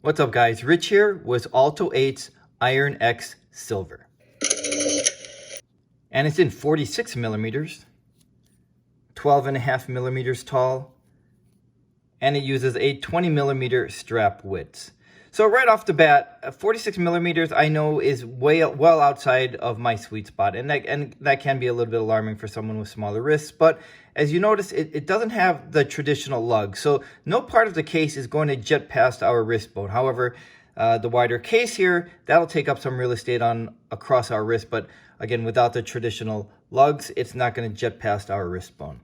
What's up guys, Rich here with Olto-8's Iron X Silver. And it's in 46 millimeters, 12.5 millimeters tall, and it uses a 20 millimeter strap width. So right off the bat, 46 millimeters I know is well outside of my sweet spot, and that can be a little bit alarming for someone with smaller wrists. But as you notice, it doesn't have the traditional lug, so no part of the case is going to jet past our wrist bone. However, the wider case here, that'll take up some real estate across our wrist, but again, without the traditional lugs, it's not going to jet past our wrist bone.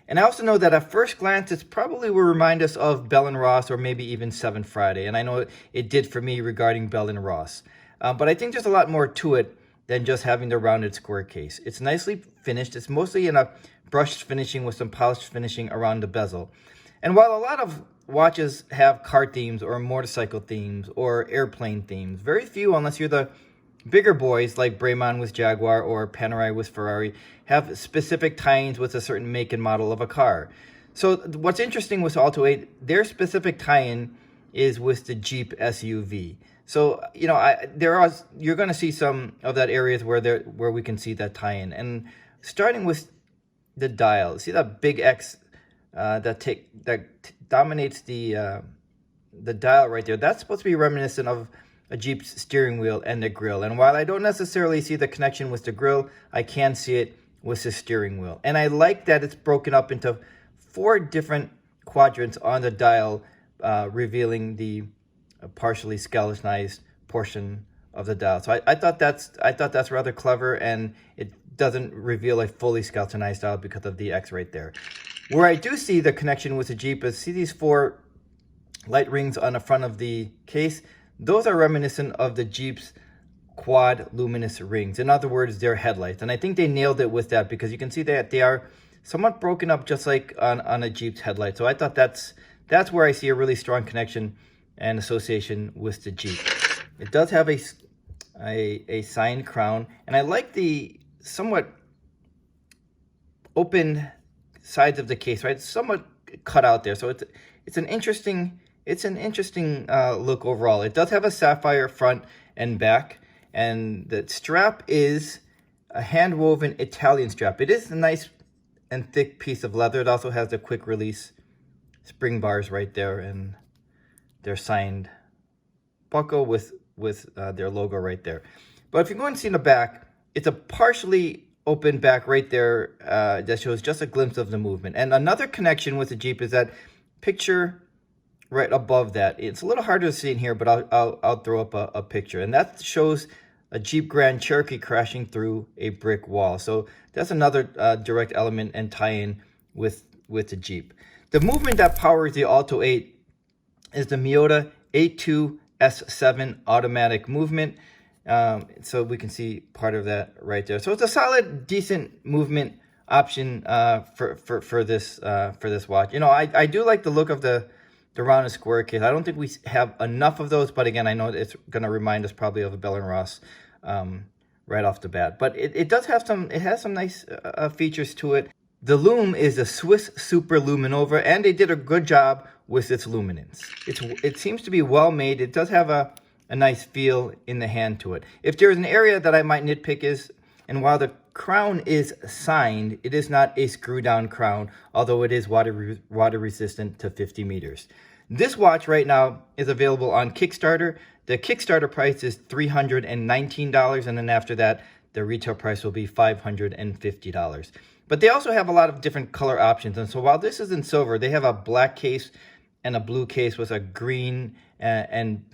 And I also know that at first glance, it's probably will remind us of Bell & Ross or maybe even 7 Friday. And I know it did for me regarding Bell & Ross. But I think there's a lot more to it than just having the rounded square case. It's nicely finished. It's mostly in a brushed finishing with some polished finishing around the bezel. And while a lot of watches have car themes or motorcycle themes or airplane themes, very few, unless you're the bigger boys like Bremont with Jaguar or Panerai with Ferrari, have specific tie-ins with a certain make and model of a car. So what's interesting with Olto-8, their specific tie-in is with the Jeep SUV. So you're going to see some of that areas where we can see that tie-in. And starting with the dial, see that big X that dominates the dial right there. That's supposed to be reminiscent of a Jeep's steering wheel and the grille. And while I don't necessarily see the connection with the grille, I can see it with the steering wheel. And I like that it's broken up into 4 different quadrants on the dial, revealing the partially skeletonized portion of the dial. So I thought that's rather clever, and it doesn't reveal a fully skeletonized dial because of the X right there. Where I do see the connection with the Jeep is, see these 4 light rings on the front of the case? Those are reminiscent of the Jeep's quad luminous rings. In other words, their headlights. And I think they nailed it with that, because you can see that they are somewhat broken up just like on a Jeep's headlight. So I thought that's where I see a really strong connection and association with the Jeep. It does have a signed crown, and I like the somewhat open sides of the case, right? It's somewhat cut out there. So it's an interesting look overall. It does have a sapphire front and back, and the strap is a hand-woven Italian strap. It is a nice and thick piece of leather. It also has the quick release spring bars right there, and their signed buckle with their logo right there. But if you're going to see in the back, it's a partially open back right there that shows just a glimpse of the movement. And another connection with the Jeep is that picture right above that. It's a little harder to see in here, but I'll throw up a picture. And that shows a Jeep Grand Cherokee crashing through a brick wall. So that's another direct element and tie-in with the Jeep. The movement that powers the Olto-8 is the Miyota 82S7 automatic movement. So we can see part of that right there. So it's a solid, decent movement option for this watch. You know, I do like the look of the rounded square case. I don't think we have enough of those, but again, I know it's going to remind us probably of a Bell & Ross right off the bat. But it does have it has some nice features to it. The lume is a Swiss Super Luminova, and they did a good job with its luminance. It seems to be well made. It does have a nice feel in the hand to it. If there's an area that I might nitpick is, and while the crown is signed, it is not a screw down crown, although it is water resistant to 50 meters. This watch right now is available on Kickstarter. The Kickstarter price is $319, and then after that, the retail price will be $550. But they also have a lot of different color options. And so while this is in silver, they have a black case and a blue case with a green and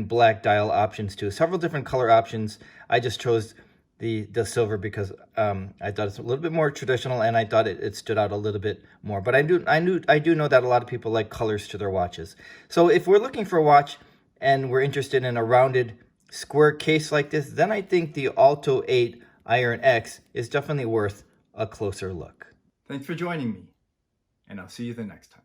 black dial options too. Several different color options. I just chose the silver because I thought it's a little bit more traditional, and I thought it stood out a little bit more. But I do know that a lot of people like colors to their watches. So if we're looking for a watch and we're interested in a rounded square case like this, then I think the Olto-8 Iron X is definitely worth a closer look. Thanks for joining me, and I'll see you the next time.